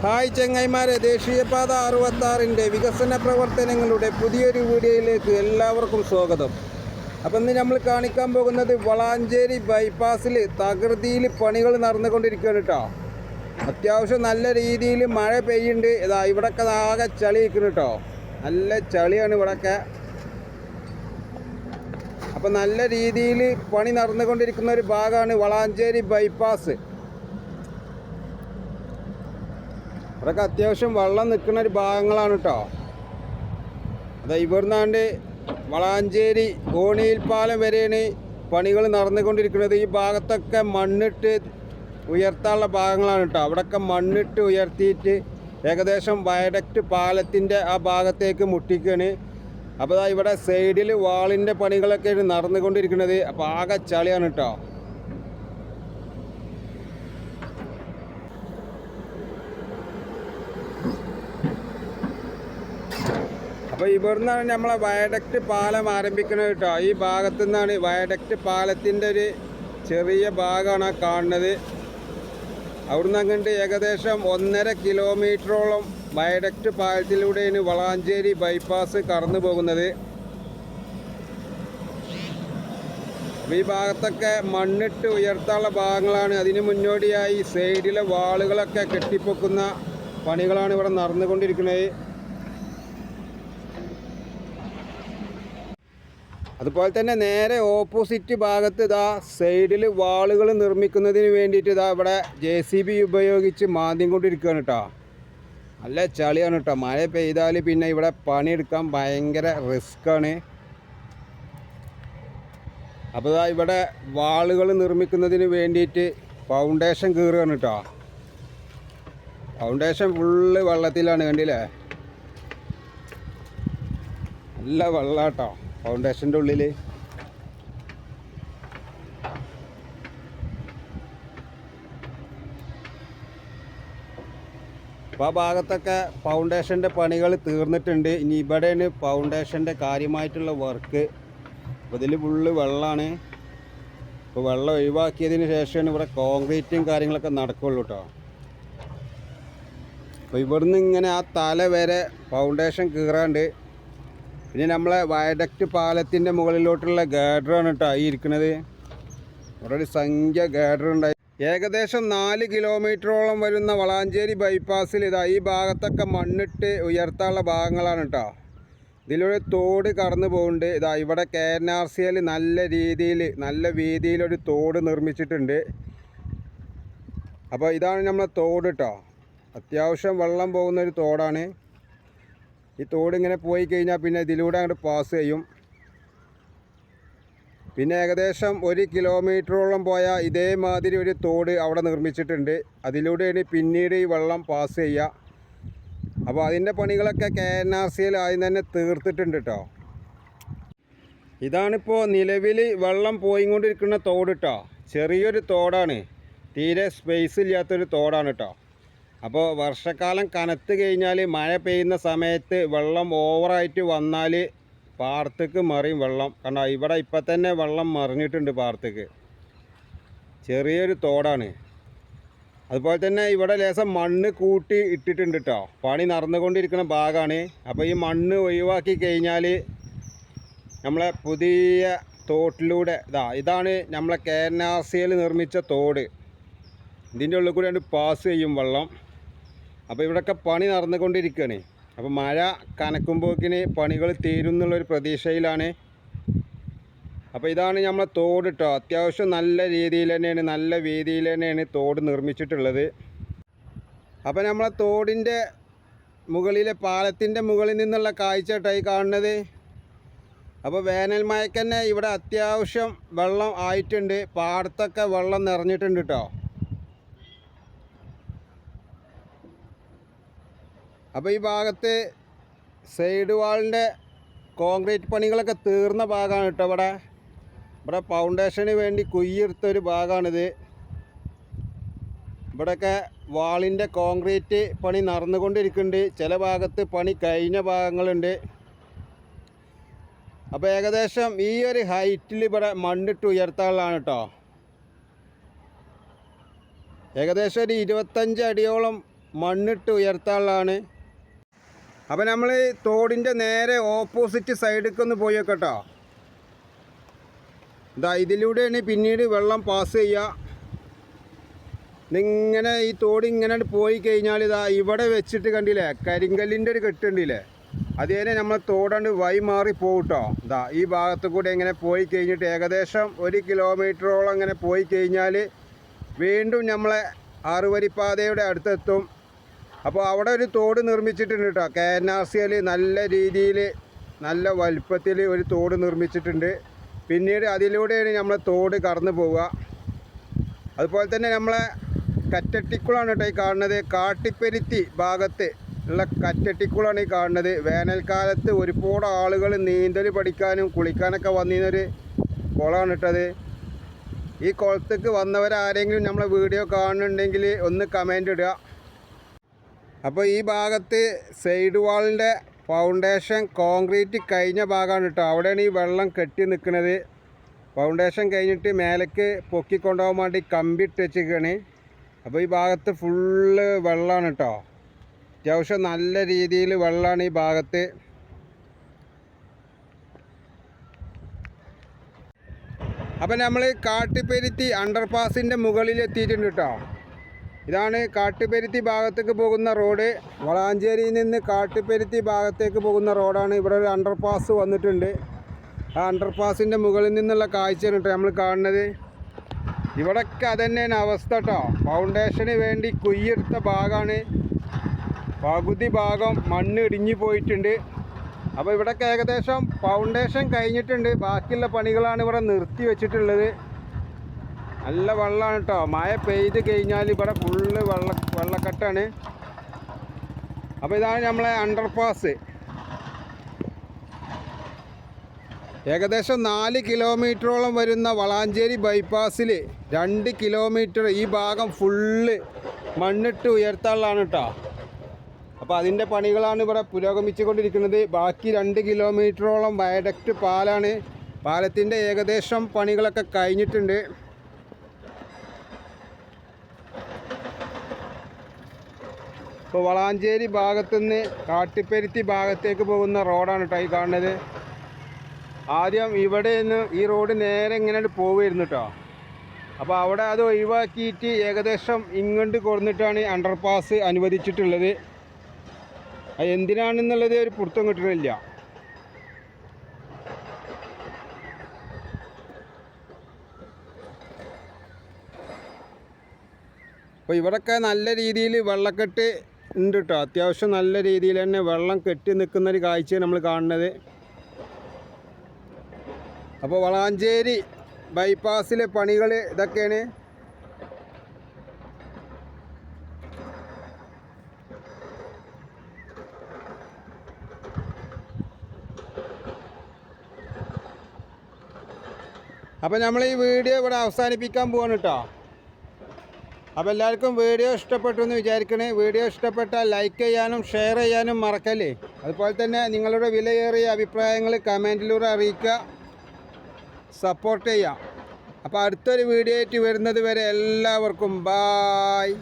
Hi ചെങ്ങൈമാരെ, ദേശീയപാത 66-ൻ്റെ വികസന പ്രവർത്തനങ്ങളുടെ പുതിയൊരു വീഡിയോയിലേക്ക് എല്ലാവർക്കും സ്വാഗതം. അപ്പം ഇന്ന് നമ്മൾ കാണിക്കാൻ പോകുന്നത് വളാഞ്ചേരി ബൈപ്പാസിൽ തകൃതിയിൽ പണികൾ നടന്നുകൊണ്ടിരിക്കുകയാണ് കേട്ടോ. അത്യാവശ്യം നല്ല രീതിയിൽ മഴ പെയ്യുന്നുണ്ട്. ഇതാ ഇവിടെയൊക്കെ ആകെ ചളി നിൽക്കുന്നു കേട്ടോ. നല്ല ചളിയാണ് ഇവിടെയൊക്കെ. അപ്പം നല്ല രീതിയിൽ പണി നടന്നുകൊണ്ടിരിക്കുന്ന ഒരു ഭാഗമാണ് വളാഞ്ചേരി ബൈപ്പാസ്. അതൊക്കെ അത്യാവശ്യം വെള്ളം നിൽക്കുന്ന ഒരു ഭാഗങ്ങളാണ് കേട്ടോ. അതാ ഇവിടുന്നാണ്ട് വളാഞ്ചേരി കോണിയിൽ പാലം വരെയാണ് പണികൾ നടന്നുകൊണ്ടിരിക്കുന്നത്. ഈ ഭാഗത്തൊക്കെ മണ്ണിട്ട് ഉയർത്താനുള്ള ഭാഗങ്ങളാണ് കേട്ടോ. അവിടെയൊക്കെ മണ്ണിട്ട് ഉയർത്തിയിട്ട് ഏകദേശം വയഡക്റ്റ് പാലത്തിൻ്റെ ആ ഭാഗത്തേക്ക് മുട്ടിക്കുകയാണ്. അപ്പോൾ ഇവിടെ സൈഡിൽ വാളിൻ്റെ പണികളൊക്കെയാണ് നടന്നുകൊണ്ടിരിക്കുന്നത്. അപ്പോൾ ആകെ ചളിയാണ് കേട്ടോ. അപ്പോൾ ഇവിടുന്നാണ് നമ്മളെ വയഡക്റ്റ് പാലം ആരംഭിക്കുന്നത് കേട്ടോ. ഈ ഭാഗത്തു നിന്നാണ് വയഡക്റ്റ് പാലത്തിൻ്റെ ഒരു ചെറിയ ഭാഗമാണ് കാണുന്നത്. അവിടുന്ന് അങ്ങോട്ട് ഏകദേശം 1.5 കിലോമീറ്ററോളം വയഡക്റ്റ് പാലത്തിലൂടെയാണ് വളാഞ്ചേരി ബൈപ്പാസ് കടന്നു പോകുന്നത്. ഈ ഭാഗത്തൊക്കെ മണ്ണിട്ട് ഉയർത്താനുള്ള ഭാഗങ്ങളാണ്. അതിന് മുന്നോടിയായി സൈഡിലെ വാളുകളൊക്കെ കെട്ടിപ്പൊക്കുന്ന പണികളാണ് ഇവിടെ നടന്നുകൊണ്ടിരിക്കുന്നത്. അതുപോലെ തന്നെ നേരെ ഓപ്പോസിറ്റ് ഭാഗത്ത് ഇതാ സൈഡിൽ വാളുകൾ നിർമ്മിക്കുന്നതിന് വേണ്ടിയിട്ട് ഇതാ ഇവിടെ JCB ഉപയോഗിച്ച് മാന്തി കൊണ്ടിരിക്കുകയാണ് കേട്ടോ. നല്ല ചളിയാണ് കേട്ടോ. മഴ പെയ്താൽ പിന്നെ ഇവിടെ പണിയെടുക്കാൻ ഭയങ്കര റിസ്ക്കാണ്. അപ്പോൾ ഇതാ ഇവിടെ വാളുകൾ നിർമ്മിക്കുന്നതിന് വേണ്ടിയിട്ട് ഫൗണ്ടേഷൻ കീറുകയാണ് കേട്ടോ. ഫൗണ്ടേഷൻ ഫുള്ള് വെള്ളത്തിലാണ്, കണ്ടില്ലേ? നല്ല വെള്ളം കേട്ടോ ഫൗണ്ടേഷൻ്റെ ഉള്ളിൽ. അപ്പോൾ ആ ഭാഗത്തൊക്കെ ഫൗണ്ടേഷൻ്റെ പണികൾ തീർന്നിട്ടുണ്ട്. ഇനി ഇവിടെയാണ് ഫൗണ്ടേഷൻ്റെ കാര്യമായിട്ടുള്ള വർക്ക്. അപ്പോൾ ഇതിൽ ഫുള്ള് വെള്ളമാണ്. ഇപ്പോൾ വെള്ളം ഒഴിവാക്കിയതിന് ശേഷമാണ് ഇവിടെ കോൺക്രീറ്റും കാര്യങ്ങളൊക്കെ നടക്കുകയുള്ളൂ കേട്ടോ. അപ്പോൾ ഇവിടുന്ന് ഇങ്ങനെ ആ തല വരെ ഫൗണ്ടേഷൻ കീറാണ്ട്. പിന്നെ നമ്മളെ വയഡക്റ്റ് പാലത്തിൻ്റെ മുകളിലോട്ടുള്ള ഗാഡറാണ് കേട്ടോ ഈ ഇരിക്കുന്നത്. ഇവിടെ ഒരു സംഖ്യ ഗാഡർ ഉണ്ടായി. ഏകദേശം 4 കിലോമീറ്ററോളം വരുന്ന വളാഞ്ചേരി ബൈപ്പാസിൽ ഇതാ ഈ ഭാഗത്തൊക്കെ മണ്ണിട്ട് ഉയർത്താനുള്ള ഭാഗങ്ങളാണ് കേട്ടോ. ഇതിലൊരു തോട് കടന്നു പോകുന്നുണ്ട്. ഇതാ ഇവിടെ KNRCL നല്ല രീതിയിൽ നല്ല വീതിയിലൊരു തോട് നിർമ്മിച്ചിട്ടുണ്ട്. അപ്പോൾ ഇതാണ് നമ്മളെ തോട് കേട്ടോ. അത്യാവശ്യം വെള്ളം പോകുന്നൊരു തോടാണ്. ഈ തോട് ഇങ്ങനെ പോയി കഴിഞ്ഞാൽ പിന്നെ ഇതിലൂടെ അങ്ങോട്ട് പാസ് ചെയ്യും. പിന്നെ ഏകദേശം 1 കിലോമീറ്ററോളം പോയാൽ ഇതേമാതിരി ഒരു തോട് അവിടെ നിർമ്മിച്ചിട്ടുണ്ട്. അതിലൂടെയാണ് പിന്നീട് ഈ വെള്ളം പാസ് ചെയ്യുക. അപ്പോൾ അതിൻ്റെ പണികളൊക്കെ KNRCL ആദ്യം തന്നെ തീർത്തിട്ടുണ്ട് കേട്ടോ. ഇതാണിപ്പോൾ നിലവിൽ വെള്ളം പോയിക്കൊണ്ടിരിക്കുന്ന തോട് കേട്ടോ. ചെറിയൊരു തോടാണ്, തീരെ സ്പേസ് ഇല്ലാത്തൊരു തോടാണ് കേട്ടോ. അപ്പോൾ വർഷക്കാലം കനത്ത് കഴിഞ്ഞാൽ മഴ പെയ്യുന്ന സമയത്ത് വെള്ളം ഓവറായിട്ട് വന്നാൽ പാടത്തേക്ക് മറിയും വെള്ളം. കണ്ടോ, ഇവിടെ ഇപ്പം തന്നെ വെള്ളം മറിഞ്ഞിട്ടുണ്ട് പാടത്തേക്ക്. ചെറിയൊരു തോടാണ്. അതുപോലെ തന്നെ ഇവിടെ ലേശം മണ്ണ് കൂട്ടി ഇട്ടിട്ടുണ്ട് കേട്ടോ. പണി നടന്നുകൊണ്ടിരിക്കുന്ന ഭാഗമാണ്. അപ്പോൾ ഈ മണ്ണ് ഒഴിവാക്കി കഴിഞ്ഞാൽ നമ്മളെ പുതിയ തോട്ടിലൂടെ ഇതാണ് നമ്മളെ KNRCL നിർമ്മിച്ച തോട്. ഇതിൻ്റെ ഉള്ളിൽ കൂടെ പാസ് ചെയ്യും വെള്ളം. അപ്പോൾ ഇവിടെയൊക്കെ പണി നടന്നുകൊണ്ടിരിക്കുകയാണ്. അപ്പോൾ മഴ കനക്കുമ്പോക്കിന് പണികൾ തീരും എന്നുള്ളൊരു പ്രതീക്ഷയിലാണ്. അപ്പോൾ ഇതാണ് നമ്മളെ തോട് കേട്ടോ. അത്യാവശ്യം നല്ല രീതിയിൽ തന്നെയാണ്, നല്ല വീതിയിൽ തന്നെയാണ് തോട് നിർമ്മിച്ചിട്ടുള്ളത്. അപ്പോൾ നമ്മളെ തോടിൻ്റെ മുകളിലെ പാലത്തിൻ്റെ മുകളിൽ നിന്നുള്ള കാഴ്ച കേട്ടോ ഈ കാണുന്നത്. അപ്പോൾ വേനൽ മഴയ്ക്ക് തന്നെ ഇവിടെ അത്യാവശ്യം വെള്ളം ആയിട്ടുണ്ട്. പാടത്തൊക്കെ വെള്ളം നിറഞ്ഞിട്ടുണ്ട് കേട്ടോ. അപ്പോൾ ഈ ഭാഗത്ത് സൈഡ് വാളിൻ്റെ കോൺക്രീറ്റ് പണികളൊക്കെ തീർന്ന ഭാഗമാണ് കേട്ടോ. ഇവിടെ ഫൗണ്ടേഷന് വേണ്ടി കുയ്യെടുത്തൊരു ഭാഗമാണിത്. ഇവിടെയൊക്കെ വാളിൻ്റെ കോൺക്രീറ്റ് പണി നടന്നുകൊണ്ടിരിക്കുന്നുണ്ട്. ചില ഭാഗത്ത് പണി കഴിഞ്ഞ ഭാഗങ്ങളുണ്ട്. അപ്പോൾ ഏകദേശം ഈ ഒരു ഹൈറ്റിൽ ഇവിടെ മണ്ണിട്ട് ഉയർത്താനുള്ളതാണ് കേട്ടോ. ഏകദേശം ഒരു 25 അടിയോളം മണ്ണിട്ട് ഉയർത്താനുള്ളതാണ്. അപ്പോൾ നമ്മൾ തോടിൻ്റെ നേരെ ഓപ്പോസിറ്റ് സൈഡിലേക്ക് ഒന്ന് പോയി വെക്കട്ടോ. ഇതാ ഇതിലൂടെയാണ് പിന്നീട് വെള്ളം പാസ് ചെയ്യുക. ഇങ്ങനെ ഈ തോട് ഇങ്ങനെ പോയി കഴിഞ്ഞാൽ ഇതാ ഇവിടെ വെച്ചിട്ട് കണ്ടില്ലേ കരിങ്കല്ലിൻ്റെ ഒരു കെട്ടുണ്ടില്ലേ, അതേനെ നമ്മൾ തോടാണ്ട് വഴി മാറി പോകട്ടോ. ഇതാ ഈ ഭാഗത്ത് കൂടെ ഇങ്ങനെ പോയി കഴിഞ്ഞിട്ട് ഏകദേശം 1 കിലോമീറ്ററോളം ഇങ്ങനെ പോയി കഴിഞ്ഞാൽ വീണ്ടും നമ്മളെ ആറുവരിപ്പാതയുടെ അടുത്തെത്തും. അപ്പോൾ അവിടെ ഒരു തോട് നിർമ്മിച്ചിട്ടുണ്ട് കേട്ടോ. KNRCയിൽ നല്ല രീതിയിൽ നല്ല വലുപ്പത്തിൽ ഒരു തോട് നിർമ്മിച്ചിട്ടുണ്ട്. പിന്നീട് അതിലൂടെയാണ് നമ്മളെ തോട് കടന്നു പോവുക. അതുപോലെ തന്നെ നമ്മളെ കറ്റട്ടിക്കുളമാണ് കേട്ടോ ഈ കാണുന്നത്. കാട്ടിപ്പരുത്തി ഭാഗത്ത് ഉള്ള കറ്റട്ടിക്കുളമാണ് ഈ കാണുന്നത്. വേനൽക്കാലത്ത് ഒരുപാട് ആളുകൾ നീന്തൽ പഠിക്കാനും കുളിക്കാനൊക്കെ വന്നിരുന്നൊരു കുളമാണ് ഇട്ടത്. ഈ കുളത്തേക്ക് വന്നവരാരെങ്കിലും നമ്മളെ വീഡിയോ കാണുന്നുണ്ടെങ്കിൽ ഒന്ന് കമൻ്റ് ഇടുക. അപ്പോൾ ഈ ഭാഗത്ത് സൈഡ് വാളിൻ്റെ ഫൗണ്ടേഷൻ കോൺക്രീറ്റ് കഴിഞ്ഞ ഭാഗമാണ് കേട്ടോ. അവിടെയാണ് ഈ വെള്ളം കെട്ടി നിൽക്കുന്നത്. ഫൗണ്ടേഷൻ കഴിഞ്ഞിട്ട് മേലേക്ക് പൊക്കിക്കൊണ്ടുപോകാൻ വേണ്ടി കമ്പി ഇട്ട് വെച്ചിരിക്കുകയാണ്. അപ്പോൾ ഈ ഭാഗത്ത് ഫുള്ള് വെള്ളമാണ് കേട്ടോ. അത്യാവശ്യം നല്ല രീതിയിൽ വെള്ളമാണ് ഈ ഭാഗത്ത്. അപ്പം നമ്മൾ കാട്ടിപ്പരുത്തി അണ്ടർപാസിൻ്റെ മുകളിൽ എത്തിയിട്ടുണ്ട് കേട്ടോ. ഇതാണ് കാട്ടുപരുത്തി ഭാഗത്തേക്ക് പോകുന്ന റോഡ്. വളാഞ്ചേരിയിൽ നിന്ന് കാട്ടുപരുത്തി ഭാഗത്തേക്ക് പോകുന്ന റോഡാണ്. ഇവിടെ ഒരു അണ്ടർപാസ് വന്നിട്ടുണ്ട്. ആ അണ്ടർപാസിൻ്റെ മുകളിൽ നിന്നുള്ള കാഴ്ചയാണ് കേട്ടോ നമ്മൾ കാണുന്നത്. ഇവിടെയൊക്കെ അതുതന്നെയാണ് അവസ്ഥ കേട്ടോ. ഫൗണ്ടേഷന് വേണ്ടി കുയ്യെടുത്ത ഭാഗമാണ്. പകുതി ഭാഗം മണ്ണ് ഇടിഞ്ഞു പോയിട്ടുണ്ട്. അപ്പോൾ ഇവിടെയൊക്കെ ഏകദേശം ഫൗണ്ടേഷൻ കഴിഞ്ഞിട്ടുണ്ട്. ബാക്കിയുള്ള പണികളാണ് ഇവിടെ നിർത്തി വെച്ചിട്ടുള്ളത്. നല്ല വെള്ളമാണ് കേട്ടോ. മഴ പെയ്ത് കഴിഞ്ഞാൽ ഇവിടെ ഫുള്ള് വെള്ളക്കെട്ടാണ്. അപ്പോൾ ഇതാണ് നമ്മളെ അണ്ടർപാസ്. ഏകദേശം 4 കിലോമീറ്ററോളം വരുന്ന വളാഞ്ചേരി ബൈപ്പാസിൽ 2 കിലോമീറ്റർ ഈ ഭാഗം ഫുള്ള് മണ്ണിട്ട് ഉയർത്താനുള്ളതാണ് കേട്ടോ. അപ്പോൾ അതിൻ്റെ പണികളാണ് ഇവിടെ പുരോഗമിച്ചുകൊണ്ടിരിക്കുന്നത്. ബാക്കി 2 കിലോമീറ്ററോളം വയഡക്റ്റ് പാലാണ്. പാലത്തിൻ്റെ ഏകദേശം പണികളൊക്കെ കഴിഞ്ഞിട്ടുണ്ട്. ഇപ്പോൾ വളാഞ്ചേരി ഭാഗത്തുനിന്ന് കാട്ടിപ്പരുത്തി ഭാഗത്തേക്ക് പോകുന്ന റോഡാണ് കേട്ടോ ഈ കാണുന്നത്. ആദ്യം ഇവിടെ നിന്ന് ഈ റോഡ് നേരെ ഇങ്ങനെ പോവുമായിരുന്നു കേട്ടോ. അപ്പോൾ അവിടെ അത് ഒഴിവാക്കിയിട്ട് ഏകദേശം ഇങ്ങോട്ട് കൊടുന്നിട്ടാണ് അണ്ടർപാസ് അനുവദിച്ചിട്ടുള്ളത്. അത് എന്തിനാണെന്നുള്ളത് ഒരു പിടുത്തം കിട്ടുന്നില്ല. അപ്പോൾ ഇവിടെയൊക്കെ നല്ല രീതിയിൽ വെള്ളക്കെട്ട് ഉണ്ട് കേട്ടോ. അത്യാവശ്യം നല്ല രീതിയിൽ തന്നെ വെള്ളം കെട്ടി നിൽക്കുന്നൊരു കാഴ്ചയാണ് നമ്മൾ കാണുന്നത്. അപ്പോൾ വളാഞ്ചേരി ബൈപ്പാസിലെ പണികൾ ഇതൊക്കെയാണ്. അപ്പോൾ നമ്മൾ ഈ വീഡിയോ ഇവിടെ അവസാനിപ്പിക്കാൻ പോവാണ് കേട്ടോ. അപ്പോൾ എല്ലാവർക്കും വീഡിയോ ഇഷ്ടപ്പെട്ടു എന്ന് വിചാരിക്കണേ. വീഡിയോ ഇഷ്ടപ്പെട്ടാൽ ലൈക്ക് ചെയ്യാനും ഷെയർ ചെയ്യാനും മറക്കല്ലേ. അതുപോലെ തന്നെ നിങ്ങളുടെ വിലയേറിയ അഭിപ്രായങ്ങൾ കമൻറ്റിലൂടെ അറിയിക്കുക, സപ്പോർട്ട് ചെയ്യാം. അപ്പോൾ അടുത്തൊരു വീഡിയോ ആയിട്ട് വരുന്നത് വരെ എല്ലാവർക്കും ബായ്.